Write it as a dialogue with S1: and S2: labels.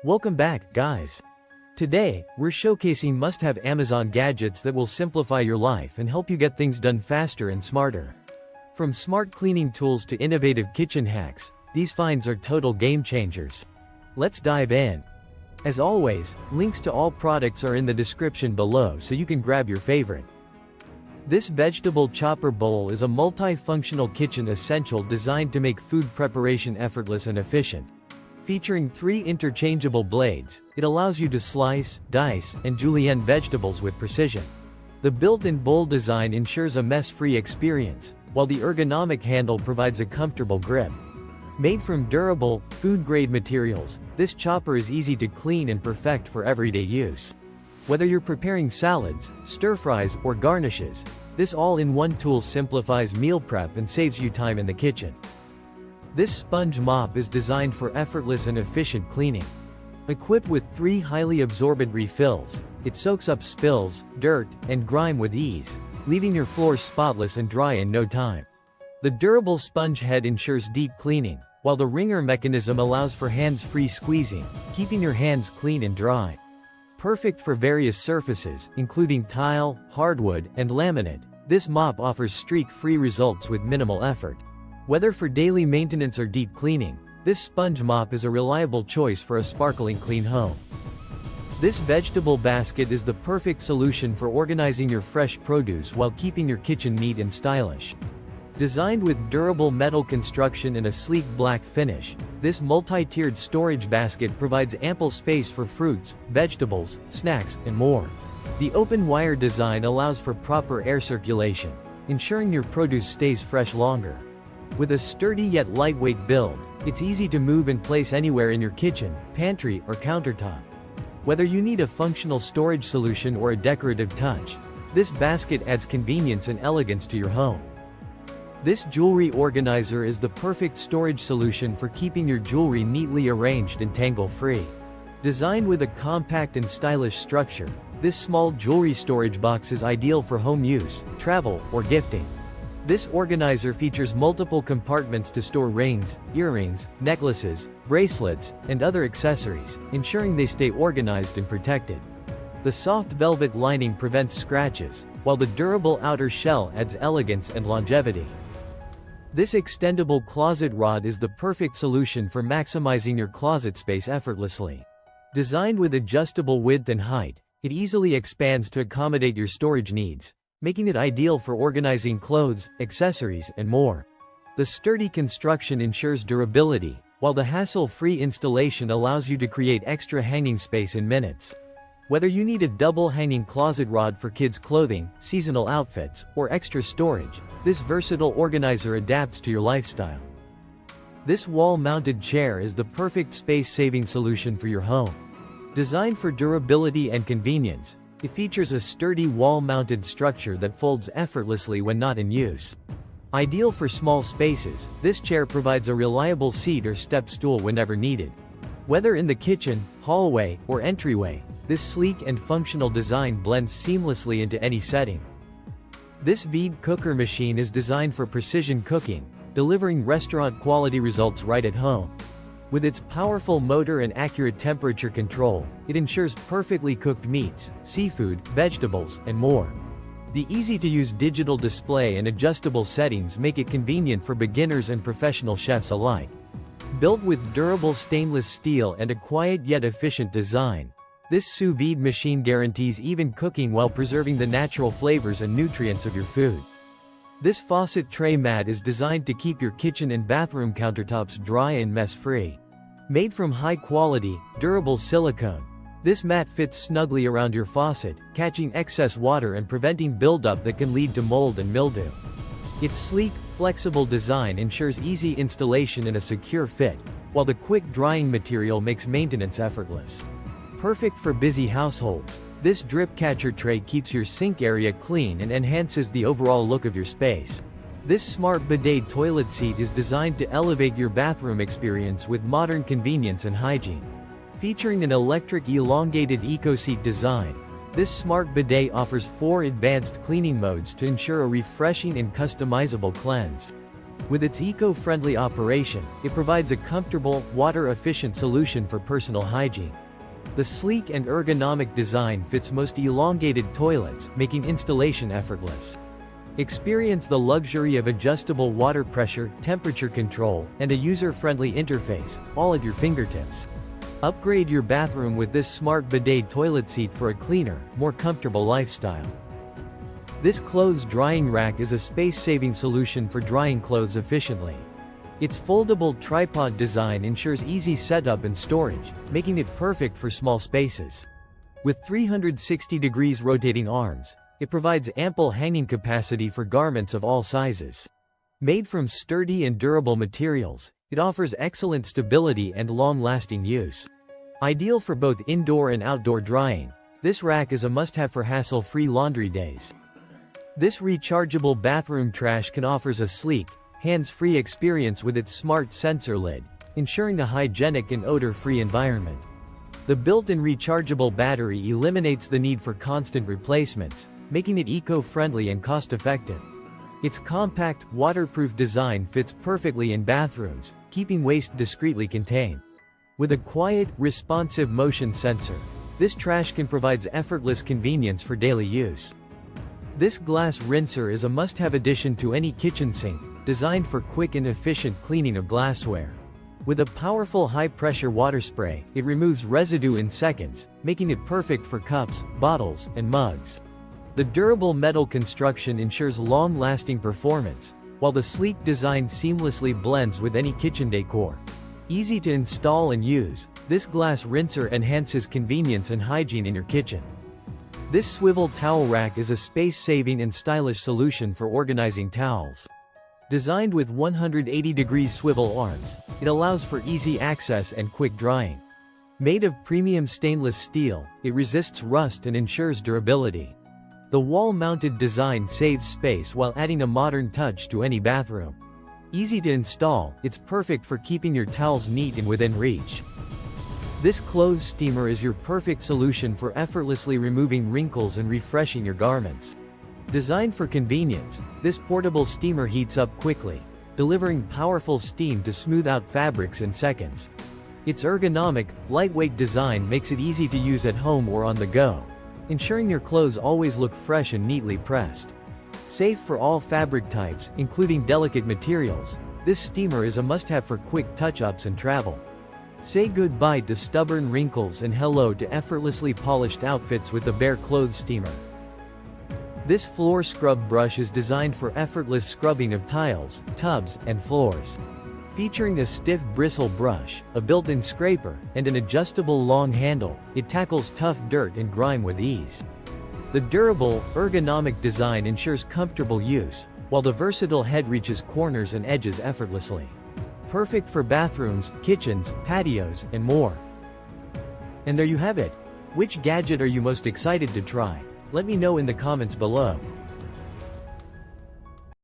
S1: Welcome back, guys. Today, we're showcasing must-have Amazon gadgets that will simplify your life and help you get things done faster and smarter. From smart cleaning tools to innovative kitchen hacks, these finds are total game changers. Let's dive in. As always, links to all products are in the description below so you can grab your favorite. This vegetable chopper bowl is a multi-functional kitchen essential designed to make food preparation effortless and efficient. Featuring 3 interchangeable blades, it allows you to slice, dice, and julienne vegetables with precision. The built-in bowl design ensures a mess-free experience, while the ergonomic handle provides a comfortable grip. Made from durable, food-grade materials, this chopper is easy to clean and perfect for everyday use. Whether you're preparing salads, stir-fries, or garnishes, this all-in-one tool simplifies meal prep and saves you time in the kitchen. This sponge mop is designed for effortless and efficient cleaning. Equipped with 3 highly absorbent refills, it soaks up spills, dirt, and grime with ease, leaving your floor spotless and dry in no time. The durable sponge head ensures deep cleaning, while the wringer mechanism allows for hands-free squeezing, keeping your hands clean and dry. Perfect for various surfaces, including tile, hardwood, and laminate, this mop offers streak-free results with minimal effort. Whether for daily maintenance or deep cleaning, this sponge mop is a reliable choice for a sparkling clean home. This vegetable basket is the perfect solution for organizing your fresh produce while keeping your kitchen neat and stylish. Designed with durable metal construction and a sleek black finish, this multi-tiered storage basket provides ample space for fruits, vegetables, snacks, and more. The open wire design allows for proper air circulation, ensuring your produce stays fresh longer. With a sturdy yet lightweight build, it's easy to move and place anywhere in your kitchen, pantry, or countertop. Whether you need a functional storage solution or a decorative touch, this basket adds convenience and elegance to your home. This jewelry organizer is the perfect storage solution for keeping your jewelry neatly arranged and tangle-free. Designed with a compact and stylish structure, this small jewelry storage box is ideal for home use, travel, or gifting. This organizer features multiple compartments to store rings, earrings, necklaces, bracelets, and other accessories, ensuring they stay organized and protected. The soft velvet lining prevents scratches, while the durable outer shell adds elegance and longevity. This extendable closet rod is the perfect solution for maximizing your closet space effortlessly. Designed with adjustable width and height, it easily expands to accommodate your storage needs, making it ideal for organizing clothes, accessories, and more. The sturdy construction ensures durability, while the hassle-free installation allows you to create extra hanging space in minutes. Whether you need a double hanging closet rod for kids' clothing, seasonal outfits, or extra storage, this versatile organizer adapts to your lifestyle. This wall-mounted chair is the perfect space-saving solution for your home. Designed for durability and convenience, it features a sturdy wall-mounted structure that folds effortlessly when not in use. Ideal for small spaces, this chair provides a reliable seat or step stool whenever needed. Whether in the kitchen, hallway, or entryway, this sleek and functional design blends seamlessly into any setting. This Vide cooker machine is designed for precision cooking, delivering restaurant-quality results right at home. With its powerful motor and accurate temperature control, it ensures perfectly cooked meats, seafood, vegetables, and more. The easy-to-use digital display and adjustable settings make it convenient for beginners and professional chefs alike. Built with durable stainless steel and a quiet yet efficient design, this sous vide machine guarantees even cooking while preserving the natural flavors and nutrients of your food. This faucet tray mat is designed to keep your kitchen and bathroom countertops dry and mess-free. Made from high-quality, durable silicone, this mat fits snugly around your faucet, catching excess water and preventing buildup that can lead to mold and mildew. Its sleek, flexible design ensures easy installation and a secure fit, while the quick drying material makes maintenance effortless. Perfect for busy households, this drip catcher tray keeps your sink area clean and enhances the overall look of your space. This smart bidet toilet seat is designed to elevate your bathroom experience with modern convenience and hygiene. Featuring an electric elongated EcoSeat design, this smart bidet offers 4 advanced cleaning modes to ensure a refreshing and customizable cleanse. With its eco-friendly operation, it provides a comfortable, water-efficient solution for personal hygiene. The sleek and ergonomic design fits most elongated toilets, making installation effortless. Experience the luxury of adjustable water pressure, temperature control, and a user-friendly interface, all at your fingertips. Upgrade your bathroom with this smart bidet toilet seat for a cleaner, more comfortable lifestyle. This clothes drying rack is a space-saving solution for drying clothes efficiently. Its foldable tripod design ensures easy setup and storage, making it perfect for small spaces. With 360 degrees rotating arms, it provides ample hanging capacity for garments of all sizes. Made from sturdy and durable materials, it offers excellent stability and long-lasting use. Ideal for both indoor and outdoor drying, this rack is a must-have for hassle-free laundry days. This rechargeable bathroom trash can offers a sleek, hands-free experience with its smart sensor lid, ensuring a hygienic and odor-free environment. The built-in rechargeable battery eliminates the need for constant replacements, making it eco-friendly and cost-effective. Its compact, waterproof design fits perfectly in bathrooms, keeping waste discreetly contained. With a quiet, responsive motion sensor, this trash can provide effortless convenience for daily use. This glass rinser is a must-have addition to any kitchen sink, designed for quick and efficient cleaning of glassware. With a powerful high-pressure water spray, it removes residue in seconds, making it perfect for cups, bottles, and mugs. The durable metal construction ensures long-lasting performance, while the sleek design seamlessly blends with any kitchen decor. Easy to install and use, this glass rinser enhances convenience and hygiene in your kitchen. This swivel towel rack is a space-saving and stylish solution for organizing towels. Designed with 180-degree swivel arms, it allows for easy access and quick drying. Made of premium stainless steel, it resists rust and ensures durability. The wall-mounted design saves space while adding a modern touch to any bathroom. Easy to install, it's perfect for keeping your towels neat and within reach. This clothes steamer is your perfect solution for effortlessly removing wrinkles and refreshing your garments. Designed for convenience, this portable steamer heats up quickly, delivering powerful steam to smooth out fabrics in seconds. Its ergonomic, lightweight design makes it easy to use at home or on the go, ensuring your clothes always look fresh and neatly pressed. Safe for all fabric types, including delicate materials, this steamer is a must-have for quick touch-ups and travel. Say goodbye to stubborn wrinkles and hello to effortlessly polished outfits with the Bare Clothes Steamer. This floor scrub brush is designed for effortless scrubbing of tiles, tubs, and floors. Featuring a stiff bristle brush, a built-in scraper, and an adjustable long handle, it tackles tough dirt and grime with ease. The durable, ergonomic design ensures comfortable use, while the versatile head reaches corners and edges effortlessly. Perfect for bathrooms, kitchens, patios, and more. And there you have it. Which gadget are you most excited to try? Let me know in the comments below.